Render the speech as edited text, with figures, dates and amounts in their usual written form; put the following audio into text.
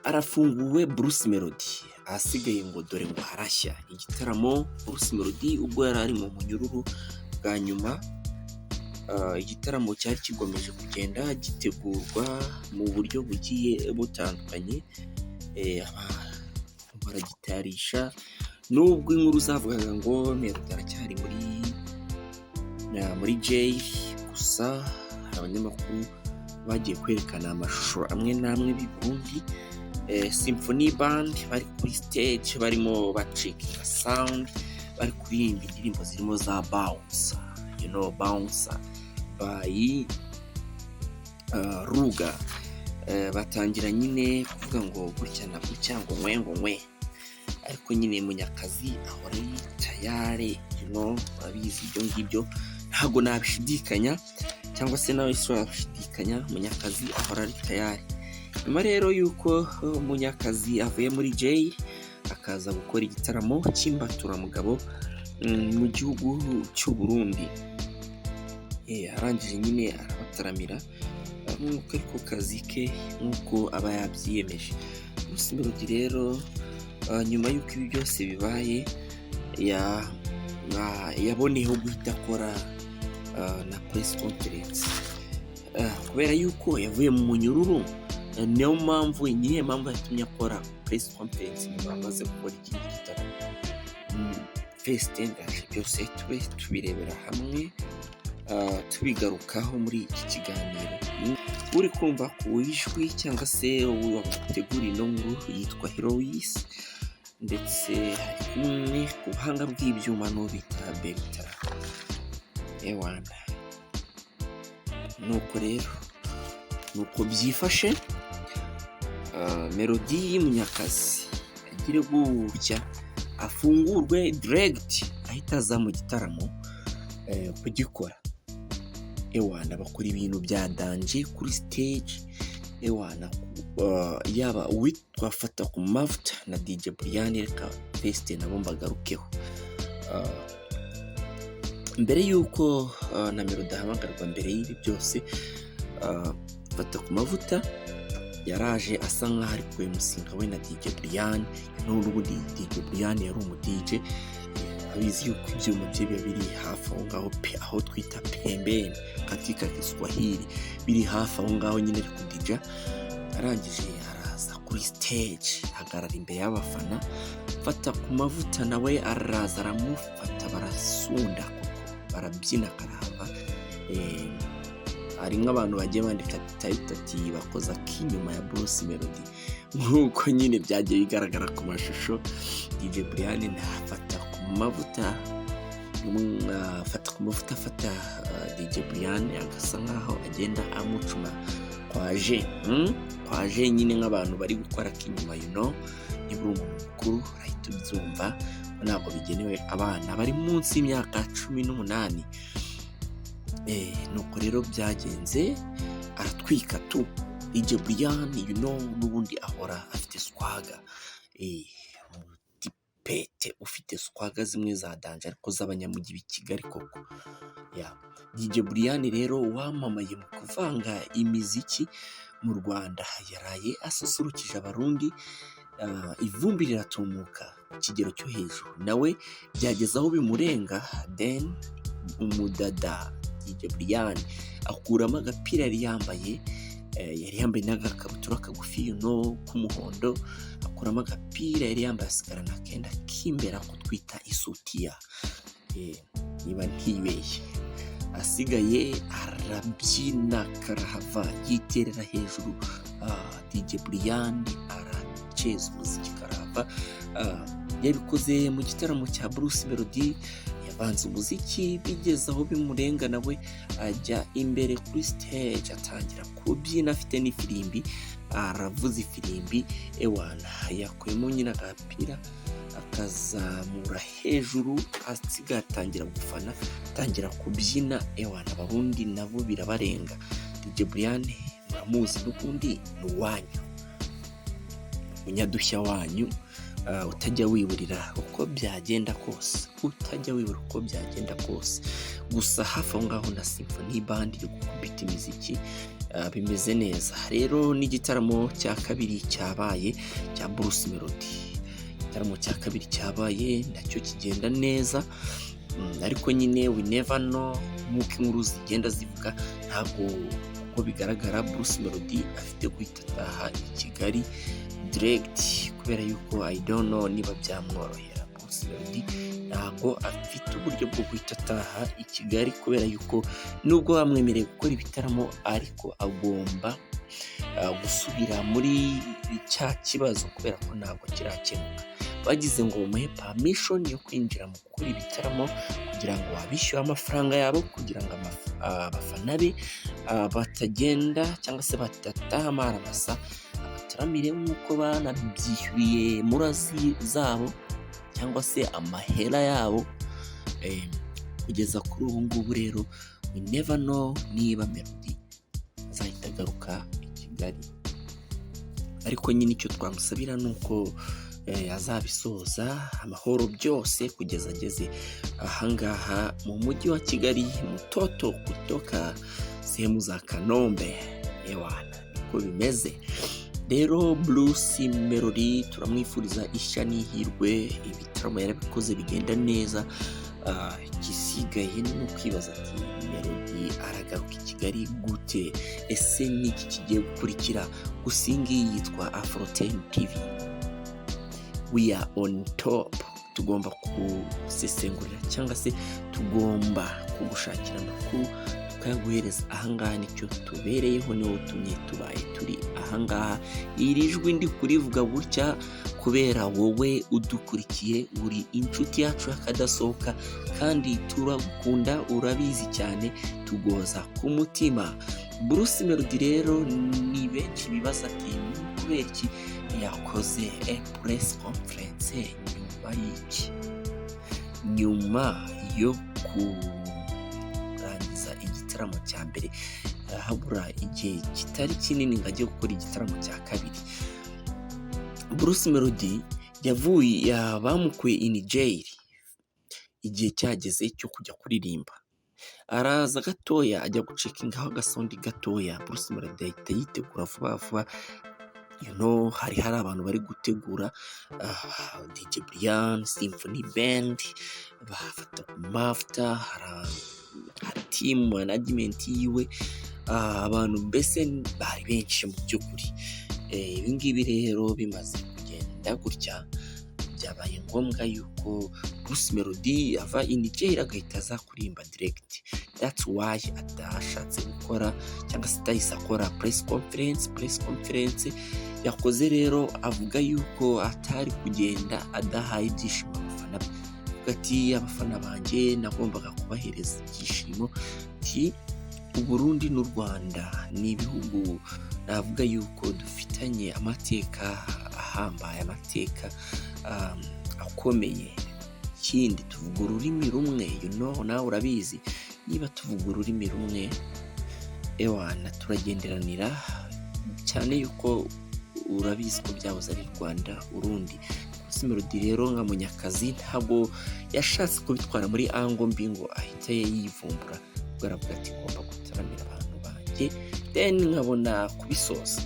Arafunguwe Bruce Melody, ahasigaye ngo dore ngo harashya. Igitaramo Bruce Melody ubwo yari ari mu munyururu bwa nyuma, igitaramo cyari kigomeje kugenda gitegurwa mu buryo bugiye butandukanye, baragitarisha nubwo inkuru zavugaga ngo Melody aracyari muri jail, gusa hari abanyamakuru bagiye kwerekana amashusho amwe n'amwe b'i Burundi. Symphony band bari kuri stage barimo bacikinga sound, bari kuririmba indirimbo zirimo za bounce, bounce by Ruga. Batangira nyine kuvuga ngo gutya na gutya ngo nkwe, ariko nyine Munyakazi ahora ari tayari, babizi ibyo ngibyo ntabwo nabishidikanya, cyangwa se nawe wabishidikanya, Munyakazi ahora ari tayari. Nyuma rero yuko Munyakazi avuye muri jail akaza gukora igitaramo cy'imbaturamugabo mu gihugu cy'u Burundi, arangije nyine arabataramira nk'uko ariko kazi ke nk'uko aba yabyiyemeje. Bruce Melody rero nyuma y'uko ibi byose bibaye yaboneyeho guhita akora na press conference, kubera yuko yavuye mu munyururu. Niyo mpamvu yatumye akora press conference nyuma amaze gukora ikindi gitaramo. Feste ndaje byose tube tubirebera hamwe, tubigarukaho muri iki kiganiro. Uri kumva ku ijwi cyangwa se wategura ino nkuru yitwa Herois, ndetse hari kumwe ku buhanga bw'ibyuma n'ubita yibitaramo. Nuko rero nuko byifashe. Melody Munyakazi agire gutya afungurwe direct, ahita aza mu gitaramo kugikora. Bakora ibintu bya danje kuri stage. Yaba uwitwa Fatatakumavuta na DJ Brianne, reka Feste nabo mbagarukeho. Mbere yuko na Melody ahamagarwa, mbere y'ibi byose Fatatakumavuta yaraje asa nk'aho ari kwemusinga we na DJ Brianne. N'ubundi DJ Brianne yari umu DJ, abizi yuko ibyuma bye biba biri hafi aho ngaho aho twita pembeni katika Kiswahili, biri hafi aho ngaho nyine ari kudija. Arangije araza kuri stage ahagarara imbere y'abafana. Fatatakumavuta nawe araza aramufata, barasunda kuko barabyina karahava. Hari nk'abantu bagiye bandika ati bakoze akinyuma ya Bruce Melody, nk'uko nyine byagiye bigaragara ku mashusho. DJ Brianne na Fatatakumavuta afata DJ Brianne agasa nk'aho agenda amucuma kwaje nyine nk'abantu bari gukora akinyuma. Niba uri umuntu mukuru urahita ubyumva, ntabwo bigenewe abana bari munsi y'imyaka 18. Nuko rero byagenze, aratwika tu DJ Brianne, n'ubundi ahora afite swaga, pete ufite swaga zimwe za danje ariko z'abanyamujyi b'i Kigali koko. DJ Brianne rero wamamaye mu kuvanga imiziki mu Rwanda, yaraye asusurukije Abarundi, ivumbi riratumuka ku kigero cyo hejuru. Nawe byageze aho bimurenga, then umudada DJ Brianne akuramo agapira yari yambaye n'agakabutura kagufi k'umuhondo, akuramo agapira yari yambaye asigarana akenda k'imbere ako twita isutiya, niba ntibeshye. Asigaye arabyina karahava, yiterera hejuru. DJ Brianne araceza umuziki karahava. Yabikoze mu gitaramo cya Bruce Melody, yavanze umuziki, bigeze aho bimurenga nawe ajya imbere kuri stage atangira kubyina afite n'ifirimbi, aravuza ifirimbi. Yakuyemo nyine agapira akazamura hejuru, asigaye atangira gufana, atangira kubyina. Abarundi nabo birabarenga. DJ Brianne muramuzi n'ubundi ni uwanyu, munyadushya wanyu, utajya wiburira uko byagenda kose, gusa hafi aho ngaho na Symphony band iri gukubita imiziki. bimeze neza. Rero n'igitaramo cya kabiri cyabaye cya Bruce Melody, igitaramo cya kabiri cyabaye nacyo kigenda neza, ariko nyine we never know nk'uko inkuru zigenda zivuga, ntabwo uko bigaragara Bruce Melody afite guhita ataha i Kigali direct, kubera yuko I don't know niba byamworohera. Bruce Melody ntabwo afite uburyo bwo guhita ataha i Kigali, kubera yuko nubwo bamwemereye gukora ibitaramo ariko agomba gusubira muri cya kibazo, kubera ko ntabwo kirakemuka. Bagize ngo bamuhe permission yo kwinjira mu gukora ibitaramo kugira ngo abishyure amafaranga yabo, kugira ngo abafana be batagenda cyangwa se batataha amaramasa, abataramire nk'uko banabyishyuriye murazi zabo cyangwa se amahera yabo. Kugeza kuri ubu ngubu rero we never know niba Melody azahita agaruka i Kigali, ariko nyine icyo twamusabira ni uko azabisoza amahoro byose kugeza ageze ahangaha mu mujyi wa Kigali, mutoto kutoka sehemu za Kanombe. Ewana niko bimeze. Rero Bruce Melody turamwifuriza ishya n'ihirwe, ibitaramo yarabikoze bigenda neza. Igisigaye ni ukwibaza ati Melody aragaruka i Kigali gute? Ese niki kigiye gukurikira? Gusa iyi ngiyi yitwa Afro 10 TV. We are on top. Tugomba gusesengurira cyangwa se tugomba kugushakira amakuru tukayaguhereza ahangaha, nicyo tubereyeho, niwo tumye tubaye turi ahangaha. Iri jwi ndi kurivuga gutya kubera wowe udukurikiye, uri inshuti yacu y'akadasohoka kandi turagukunda, urabizi cyane, tugoza ku mutima. Bruce Melody rero ni benshi bibaza ati kubera iki yakoze press conference nyuma y'iki? Nyuma yo kurangiza igitaramo cya mbere, habura igihe kitari kinini ngo ajye gukora igitaramo cya kabiri. Bruce Melody bamukuye in jail, igihe cyageze cyo kujya kuririmba, araza gatoya ajya gucekingaho agasondi gatoya. Bruce Melody ahita yitegura vuba vuba, hari abantu bari gutegura DJ Brianne, Symphony Band, Fatatakumavuta, hari team management yiwe, abantu mbese bari benshi mu by'ukuri. Ibi ngibi rero bimaze kugenda gutya, byabaye ngombwa yuko Bruce Melody ava in jail agahita aza kurimba direct. That's why atashatse gukora cyangwa se atahise akora press conference yakoze. Rero avuga yuko atari kugenda adahaye ibyishimo abafana be, ati abafana banjye nagombaga kubahereza ibyishimo. Uburundi n'u Rwanda ni ibihugu navuga yuko dufitanye amateka ahambaye, amateka akomeye. Ikindi tuvuga ururimi rumwe, nawe urabizi, niba tuvuga ururimi rumwe ewana turagenderanira cyane, yuko urabizi ko byahoze ari Rwanda Urundi. Bruce Melody rero nka munyakazi ntabwo yashatse kubitwara muri ango mbi ngo ahite yivumbura, aravuga ati ngomba gutaramira abantu banjye then nkabona kubisoza.